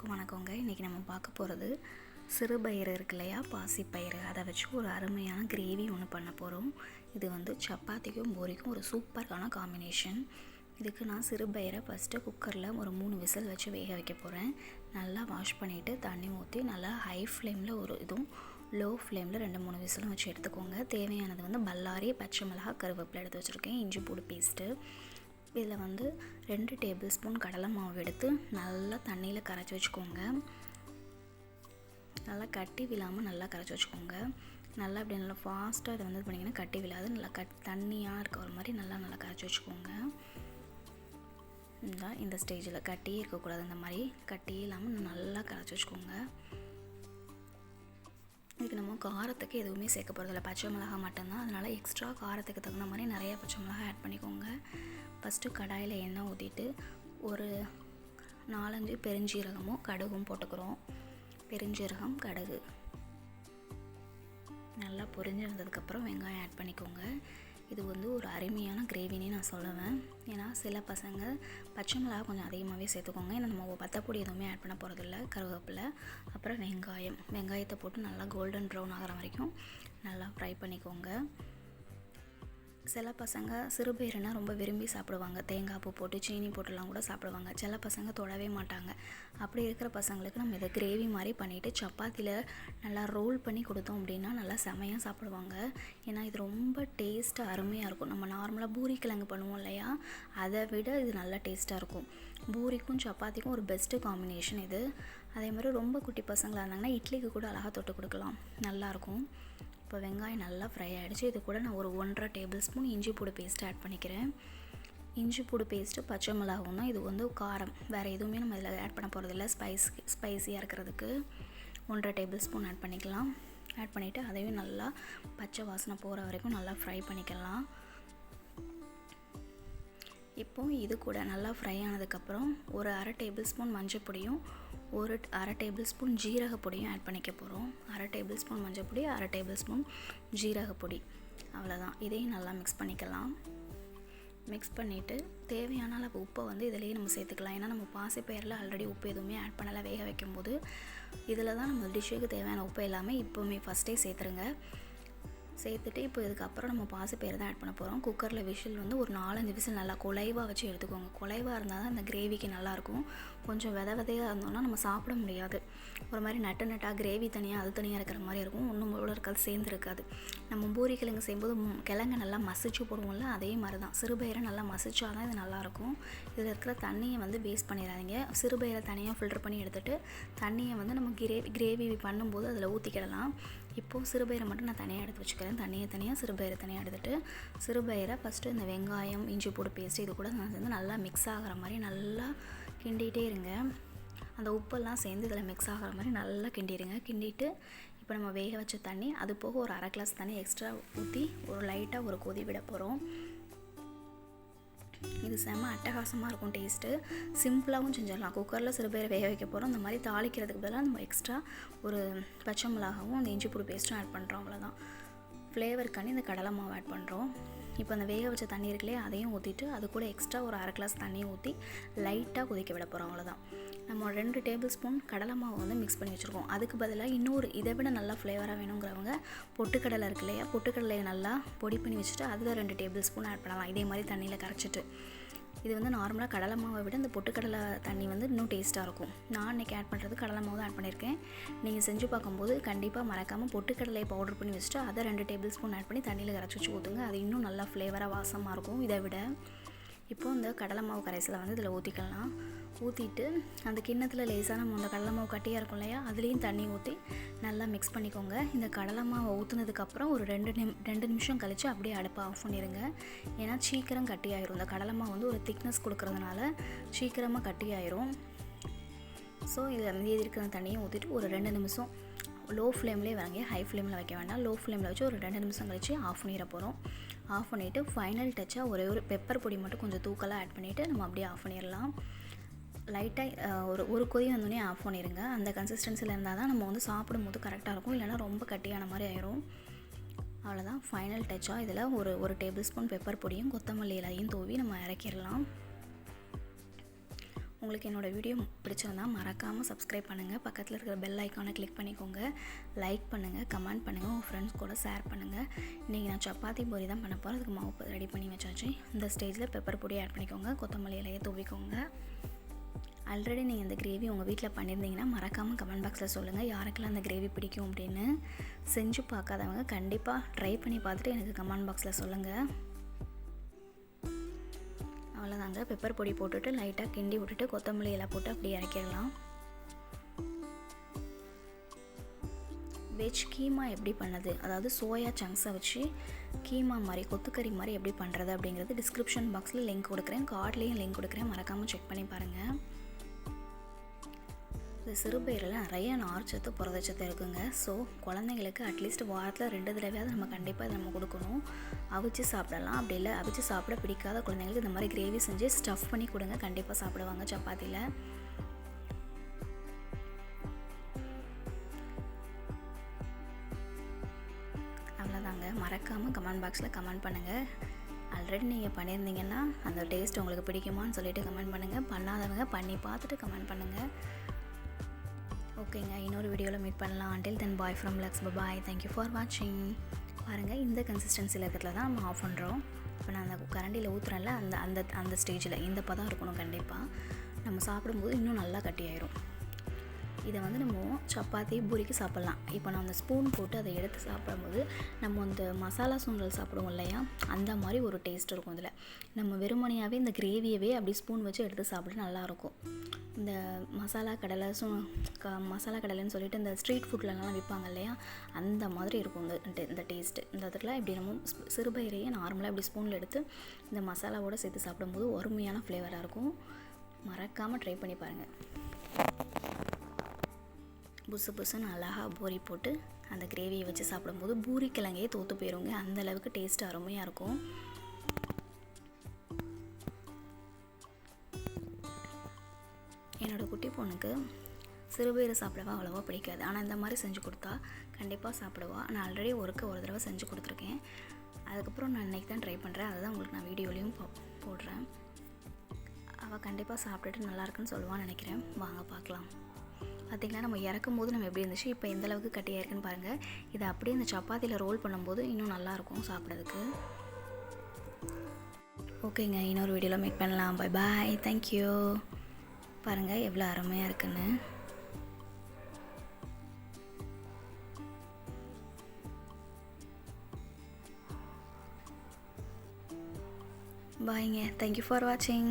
எல்லாருக்கும் வணக்கங்க. இன்றைக்கி நம்ம பார்க்க போகிறது சிறுபயிறு இருக்கு இல்லையா, பாசிப்பயிறு, அதை வச்சு ஒரு அருமையான கிரேவி ஒன்று பண்ண போகிறோம். இது வந்து சப்பாத்திக்கும் பூரிக்கும் ஒரு சூப்பரான காம்பினேஷன். இதுக்கு நான் சிறுபயிரை ஃபஸ்ட்டு குக்கரில் ஒரு 3 விசில் வச்சு வேக வைக்க போகிறேன். நல்லா வாஷ் பண்ணிவிட்டு தண்ணி ஊற்றி நல்லா ஹை ஃப்ளேமில் ஒரு இதுவும் லோ ஃப்ளேமில் 2-3 விசிலும் வச்சு எடுத்துக்கோங்க. தேவையானது வந்து பல்லாரி, பச்சை மிளகாய், கருவேப்பிலை எடுத்து வச்சுருக்கேன். இஞ்சி பூண்டு பேஸ்ட்டு. இதில் வந்து 2 டேபிள் ஸ்பூன் கடலை மாவு எடுத்து நல்லா தண்ணியில் கரைச்சி வச்சுக்கோங்க. நல்லா கட்டி விழாமல் நல்லா கரைச்சி வச்சுக்கோங்க. நல்லா அப்படி நல்லா ஃபாஸ்ட்டாக இதை வந்து பண்ணிங்கன்னா கட்டி விழாது. நல்லா தண்ணியாக இருக்க ஒரு மாதிரி நல்லா கரைச்சி வச்சுக்கோங்க. இந்த ஸ்டேஜில் கட்டியே இருக்கக்கூடாது, இந்த மாதிரி கட்டியே இல்லாமல் நல்லா கரைச்சி வச்சுக்கோங்க. இதுக்கு நம்ம காரத்துக்கு எதுவுமே சேர்க்க போகிறதில்ல, பச்சை மிளகாய் மட்டும்தான். அதனால் எக்ஸ்ட்ரா காரத்துக்கு தகுந்த மாதிரி நிறையா பச்சை மிளகாய் ஆட் பண்ணிக்கோங்க. ஃபஸ்ட்டு கடாயில் எண்ணெய் ஊற்றிட்டு ஒரு 4-5 பெருஞ்சீரகமும் கடுகும் போட்டுக்கிறோம். பெருஞ்சீரகம், கடுகு நல்லா பொரிஞ்சு வந்ததுக்கப்புறம் வெங்காயம் ஆட் பண்ணிக்கோங்க. இது வந்து ஒரு அருமையான கிரேவினே நான் சொல்லுவேன். ஏன்னா சில பசங்க பச்சை மிளகாய் கொஞ்சம் அதிகமாகவே சேர்த்துக்கோங்க. ஏன்னா நம்ம பத்தப்பொடி எதுவுமே ஆட் பண்ண போகிறதில்ல. கருவேப்பிலை, அப்புறம் வெங்காயத்தை போட்டு நல்லா கோல்டன் ப்ரௌன் ஆகிற வரைக்கும் நல்லா ஃப்ரை பண்ணிக்கோங்க. சில பசங்க சிறுபயிறுனா ரொம்ப விரும்பி சாப்பிடுவாங்க. தேங்காய் பூ போட்டு சீனி போட்டுலாம் கூட சாப்பிடுவாங்க. சில பசங்க தொடவே மாட்டாங்க. அப்படி இருக்கிற பசங்களுக்கு நம்ம இதை கிரேவி மாதிரி பண்ணிவிட்டு சப்பாத்தியில் நல்லா ரோல் பண்ணி கொடுத்தோம் அப்படின்னா நல்லா செமையாக சாப்பிடுவாங்க. ஏன்னா இது ரொம்ப டேஸ்ட்டாக அருமையாக இருக்கும். நம்ம நார்மலாக பூரி கிழங்கு பண்ணுவோம் இல்லையா, அதை விட இது நல்லா டேஸ்ட்டாக இருக்கும். பூரிக்கும் சப்பாத்திக்கும் ஒரு பெஸ்ட்டு காம்பினேஷன் இது. அதே மாதிரி ரொம்ப குட்டி பசங்களாக இருந்தாங்கன்னா இட்லிக்கு கூட அழகாக தொட்டு கொடுக்கலாம், நல்லாயிருக்கும். இப்போ வெங்காயம் நல்லா ஃப்ரை ஆகிடுச்சு. இது கூட நான் ஒரு 1.5 டேபிள் ஸ்பூன் இஞ்சி பூண்டு பேஸ்ட்டு ஆட் பண்ணிக்கிறேன். இஞ்சி பூண்டு பேஸ்ட்டு, பச்சை மிளகாவும் தான். இது வந்து காரம், வேறு எதுவுமே நம்ம இதில் ஆட் பண்ண போகிறதில்ல. ஸ்பைஸியாக இருக்கிறதுக்கு 1.5 டேபிள் ஸ்பூன் ஆட் பண்ணிக்கலாம். ஆட் பண்ணிவிட்டு அதையும் நல்லா பச்சை வாசனை போகிற வரைக்கும் நல்லா ஃப்ரை பண்ணிக்கலாம். இப்போது இது கூட நல்லா ஃப்ரை ஆனதுக்கப்புறம் ஒரு 1/2 டேபிள் ஸ்பூன் மஞ்சள் பொடியும் ஒரு 1/2 டேபிள் ஸ்பூன் ஜீரகப்பொடியும் ஆட் பண்ணிக்க போகிறோம். 1/2 டேபிள் ஸ்பூன் மஞ்சள் பொடி, 1/2 டேபிள் ஸ்பூன் ஜீரகப்பொடி, அவ்வளோதான். இதையும் நல்லா மிக்ஸ் பண்ணிக்கலாம். மிக்ஸ் பண்ணிவிட்டு தேவையான அளவு உப்பை வந்து இதிலேயே நம்ம சேர்த்துக்கலாம். ஏன்னா நம்ம பாசிப்பயிரில் ஆல்ரெடி உப்பு எதுவுமே ஆட் பண்ணலை. வேக வைக்கும்போது இதில் தான் நம்ம டிஷ்ஷுக்கு தேவையான உப்பு எல்லாமே இப்போவுமே ஃபஸ்ட்டே சேர்த்துருங்க. சேர்த்துட்டு இப்போ இதுக்கப்புறம் நம்ம பாசிப்பயிறு தான் ஆட் பண்ண போகிறோம். குக்கரில் விசில் வந்து ஒரு 4-5 விசில் நல்லா குலைவாக வச்சு எடுத்துக்கோங்க. குலைவாக இருந்தால் தான் அந்த கிரேவிக்கு நல்லாயிருக்கும். கொஞ்சம் விதையாக இருந்தோம்னா நம்ம சாப்பிட முடியாது. ஒரு மாதிரி நட்டாக கிரேவி தனியாக அது தனியாக இருக்கிற மாதிரி இருக்கும். ஒன்றும் போல இருக்காது, சேர்ந்துருக்காது. நம்ம பூரி கிழங்கு செய்யும்போது கிழங்கு நல்லா மசிச்சு போடுவோம்ல, அதே மாதிரி தான் சிறுபயிரை நல்லா மசிச்சா தான் இது நல்லாயிருக்கும். இதில் இருக்கிற தண்ணியை வந்து வேஸ்ட் பண்ணிடாதீங்க. சிறுபயிரை தனியாக ஃபில்டர் பண்ணி எடுத்துகிட்டு தண்ணியை வந்து நம்ம கிரேவி பண்ணும்போது அதில் ஊற்றிக்கிடலாம். இப்போது சிறுபயிரை மட்டும் நான் தனியாக எடுத்து வச்சுக்கிறேன். தண்ணியை தனியாக, சிறுபயிரை தனியாக எடுத்துகிட்டு சிறுபயிரை ஃபஸ்ட்டு இந்த வெங்காயம், இஞ்சி பூண்டு பேஸ்ட்டு இது கூட நான் சேர்ந்து நல்லா மிக்ஸ் ஆகிற மாதிரி நல்லா கிண்டிகிட்டே இருங்க. அந்த உப்பெல்லாம் சேர்ந்து இதில் மிக்ஸ் ஆகிற மாதிரி நல்லா கிண்டிடுங்க. கிண்டிட்டு இப்போ நம்ம வேக வச்ச தண்ணி, அது போக ஒரு 1/2 கிளாஸ் தண்ணி எக்ஸ்ட்ரா ஊற்றி ஒரு லைட்டாக ஒரு கொதி விட போகிறோம். இது செம்ம அட்டகாசமாக இருக்கும் டேஸ்ட்டு. சிம்பிளாகவும் செஞ்சிடலாம். குக்கரில் சிறுபயிரை வேக வைக்க போகிறோம். இந்த மாதிரி தாளிக்கிறதுக்கு பதிலாக நம்ம எக்ஸ்ட்ரா ஒரு பச்சை மிளகாவும் அந்த இஞ்சி பூண்டு பேஸ்ட்டும் ஆட் பண்ணுறோம், அவ்வளோதான். ஃப்ளேவருக்காண்டி இந்த கடலை மாவு ஆட் பண்ணுறோம். இப்போ அந்த வேக வச்ச தண்ணி இருக்குல்லையே, அதையும் ஊற்றிட்டு அது கூட எக்ஸ்ட்ரா ஒரு 1/2 கிளாஸ் தண்ணியை ஊற்றி லைட்டாக கொதிக்க விட போகிறோம், அவ்வளோதான். நம்ம 2 டேபிள் ஸ்பூன் கடலை மாவு வந்து மிக்ஸ் பண்ணி வச்சுருக்கோம். அதுக்கு பதிலாக இன்னொரு இதை விட நல்லா ஃப்ளேவராக வேணுங்கிறவங்க பொட்டுக்கடலை இருக்கு இல்லையா, பொட்டுக்கடலையை நல்லா பொடி பண்ணி வச்சுட்டு அதில் 2 டேபிள் ஸ்பூன் ஆட் பண்ணலாம். இதே மாதிரி தண்ணியில் கரைச்சிட்டு. இது வந்து நார்மலாக கடலை மாவை விட இந்த பொட்டுக்கடலை தண்ணி வந்து இன்னும் டேஸ்ட்டாக இருக்கும். நான் இன்றைக்கி ஆட் பண்ணுறது கடலை மாவு தான் ஆட் பண்ணியிருக்கேன். நீங்கள் செஞ்சு பார்க்கும்போது கண்டிப்பாக மறக்காமல் பொட்டுக்கடலையை பவுடர் பண்ணி வச்சுட்டு அதை 2 டேபிள் ஸ்பூன் ஆட் பண்ணி தண்ணியில் கரைச்சி வச்சு ஊற்றுங்க. அது இன்னும் நல்லா ஃப்ளேவராக வாசமாக இருக்கும் இதை விட. இப்போது இந்த கடலை மாவு கரைசலை வந்து இதில் ஊற்றிக்கலாம். ஊற்றிட்டு அந்த கிண்ணத்தில் லேசாக நம்ம அந்த கடலை மாவு கட்டியாக இருக்கும் இல்லையா, அதுலேயும் தண்ணி ஊற்றி நல்லா மிக்ஸ் பண்ணிக்கோங்க. இந்த கடலை மாவை ஊற்றுனதுக்கப்புறம் ஒரு 2 நிமிஷம் கழித்து அப்படியே அடுப்பை ஆஃப் பண்ணிடுங்க. ஏன்னா சீக்கிரம் கட்டியாயிரும். இந்த கடலை மாவு வந்து ஒரு திக்னஸ் கொடுக்குறதுனால சீக்கிரமாக கட்டியாயிரும். ஸோ இதில் மீதி இருக்கிற தண்ணியை ஊற்றிட்டு ஒரு 2 நிமிஷம் லோ ஃப்ளேம்லேயே வாங்க, ஹை ஃப்ளேமில் வைக்க வேண்டாம். லோ ஃப்ளேமில் வச்சு ஒரு 2 நிமிஷம் கழித்து ஆஃப் பண்ணிட போகிறோம். ஆஃப் பண்ணிவிட்டு ஃபைனல் டச்சாக ஒரே ஒரு பெப்பர் பொடி மட்டும் கொஞ்சம் தூக்கலாக ஆட் பண்ணிவிட்டு நம்ம அப்படியே ஆஃப் பண்ணிடலாம். லைட்டாக ஒரு கொதி வந்தோடனே ஆஃப் பண்ணிடுங்க. அந்த கன்சிஸ்டன்சியில் இருந்தால் தான் நம்ம வந்து சாப்பிடும்போது கரெக்டாக இருக்கும். இல்லைனா ரொம்ப கட்டியான மாதிரி ஆயிரும். அவ்வளோதான். ஃபைனல் டச்சாக இதில் ஒரு டேபிள் ஸ்பூன் பெப்பர் பொடியும் கொத்தமல்லி இலையும் தூவி நம்ம இறக்கிடலாம். உங்களுக்கு என்னோடய வீடியோ பிடிச்சிருந்தா மறக்காமல் சப்ஸ்கிரைப் பண்ணுங்கள், பக்கத்தில் இருக்கிற பெல் ஐக்கானை கிளிக் பண்ணிக்கோங்க, லைக் பண்ணுங்கள், கமெண்ட் பண்ணுங்கள், உங்கள் ஃப்ரெண்ட்ஸ் கூட ஷேர் பண்ணுங்கள். இன்றைக்கி நான் சப்பாத்தி பூரி தான் பண்ண போகிறேன். அதுக்கு மாவு ரெடி பண்ணி வச்சாச்சு. இந்த ஸ்டேஜில் பெப்பர் பொடி ஆட் பண்ணிக்கோங்க, கொத்தமல்லி இலையை தூவிக்கோங்க. ஆல்ரெடி நீங்கள் இந்த கிரேவி உங்கள் வீட்டில் பண்ணியிருந்தீங்கன்னா மறக்காமல் கமெண்ட் பாக்ஸில் சொல்லுங்கள், யாருக்கெல்லாம் அந்த கிரேவி பிடிக்கும் அப்படின்னு. செஞ்சு பார்க்காதவங்க கண்டிப்பாக ட்ரை பண்ணி பார்த்துட்டு எனக்கு கமெண்ட் பாக்ஸில் சொல்லுங்கள். அவ்வளோதாங்க, பெப்பர் பொடி போட்டுட்டு லைட்டாக கிண்டி விட்டுட்டு கொத்தமல்லி எல்லாம் போட்டு அப்படியே இறக்கிடலாம். வெஜ் கீமா எப்படி பண்ணது, அதாவது சோயா சங்க்ஸை வச்சு கீமா மாதிரி கொத்துக்கறி மாதிரி எப்படி பண்ணுறது அப்படிங்கிறது டிஸ்கிரிப்ஷன் பாக்ஸில் லிங்க் கொடுக்குறேன், கார்ட்லேயும் லிங்க் கொடுக்குறேன், மறக்காமல் செக் பண்ணி பாருங்கள். இந்த சிறுபயிரில் நிறைய நார்ச்சத்து புரதச்சத்து இருக்குங்க. ஸோ குழந்தைங்களுக்கு அட்லீஸ்ட் வாரத்தில் 2 தடவையாவது நம்ம கண்டிப்பாக இதை நம்ம கொடுக்கணும். அவிச்சு சாப்பிடலாம், அப்படி இல்லை அவிச்சு சாப்பிட பிடிக்காத குழந்தைங்களுக்கு இந்த மாதிரி கிரேவி செஞ்சு ஸ்டஃப் பண்ணி கொடுங்க, கண்டிப்பாக சாப்பிடுவாங்க சப்பாத்தியில். அவ்வளோதாங்க, மறக்காமல் கமெண்ட் பாக்ஸில் கமெண்ட் பண்ணுங்கள். ஆல்ரெடி நீங்கள் பண்ணியிருந்தீங்கன்னா அந்த டேஸ்ட் உங்களுக்கு பிடிக்குமான்னு சொல்லிவிட்டு கமெண்ட் பண்ணுங்கள், பண்ணாதவங்க பண்ணி பார்த்துட்டு கமெண்ட் பண்ணுங்கள். ஓகேங்க, இன்னொரு வீடியோவில் மீட் பண்ணலாம். until then bye from Lux, bye, thank you for watching. பாருங்கள், இந்த கன்சிஸ்டன்சியில் இருக்கிறதுல தான் நம்ம ஆஃப் பண்ணுறோம். இப்போ நான் அந்த கரண்டியில் ஊற்றுறேன்ல, அந்த அந்த அந்த ஸ்டேஜில் இந்த பதம் இருக்கணும். கண்டிப்பாக நம்ம சாப்பிடும்போது இன்னும் நல்லா கட்டியாயிரும். இதை வந்து நம்ம சப்பாத்தி பூரிக்கு சாப்பிட்லாம். இப்போ நான் அந்த ஸ்பூன் போட்டு அதை எடுத்து சாப்பிடும்போது நம்ம அந்த மசாலா சுண்டல் சாப்பிடுவோம் இல்லையா, அந்த மாதிரி ஒரு டேஸ்ட் இருக்கும். இதில் நம்ம வெறுமனையாகவே இந்த கிரேவியவே அப்படி ஸ்பூன் வச்சு எடுத்து சாப்பிட நல்லாயிருக்கும். இந்த மசாலா கடலை மசாலா கடலைன்னு சொல்லிட்டு இந்த ஸ்ட்ரீட் ஃபுட்லலாம் விற்பாங்க இல்லையா, அந்த மாதிரி இருக்கும் இந்த டேஸ்ட்டு. இந்த இடத்துல இப்படி நம்ம சிறுபயிரையே நார்மலாக இப்படி ஸ்பூனில் எடுத்து இந்த மசாலாவோடு சேர்த்து சாப்பிடும்போது அருமையான ஃப்ளேவராக இருக்கும். மறக்காமல் ட்ரை பண்ணி பாருங்கள். புதுசுன்னு அழகாக பூரி போட்டு அந்த கிரேவியை வச்சு சாப்பிடும்போது பூரி கிழங்கையே தோற்று போயிடுங்க, அந்தளவுக்கு டேஸ்ட்டு அருமையாக இருக்கும். என்னோடய குட்டி பொண்ணுக்கு சிறுபயிறு சாப்பிடவா அவ்வளோவா பிடிக்காது, ஆனால் இந்த மாதிரி செஞ்சு கொடுத்தா கண்டிப்பாக சாப்பிடுவா. நான் ஆல்ரெடி ஒரு தடவை செஞ்சு கொடுத்துருக்கேன். அதுக்கப்புறம் நான் இன்றைக்கி தான் ட்ரை பண்ணுறேன், அதுதான் உங்களுக்கு நான் வீடியோலையும் போடுறேன். அவள் கண்டிப்பாக சாப்பிட்டுட்டு நல்லாயிருக்குன்னு சொல்லுவான்னு நினைக்கிறேன். வாங்க பார்க்கலாம். பார்த்திங்களா, நம்ம இறக்கும் போது நம்ம எப்படி இருந்துச்சு, இப்போ எந்த அளவுக்கு கட்டியாக இருக்குன்னு பாருங்கள். இதை அப்படியே இந்த சப்பாத்தியில் ரோல் பண்ணும்போது இன்னும் நல்லாயிருக்கும் சாப்பிட்றதுக்கு. ஓகேங்க, இன்னொரு வீடியோவில் மீட் பண்ணலாம். Bye bye, thank you. பாருங்கள் எவ்வளோ அருமையாக இருக்குன்னு. பாய்ங்க, தேங்க்யூ ஃபார் வாட்சிங்.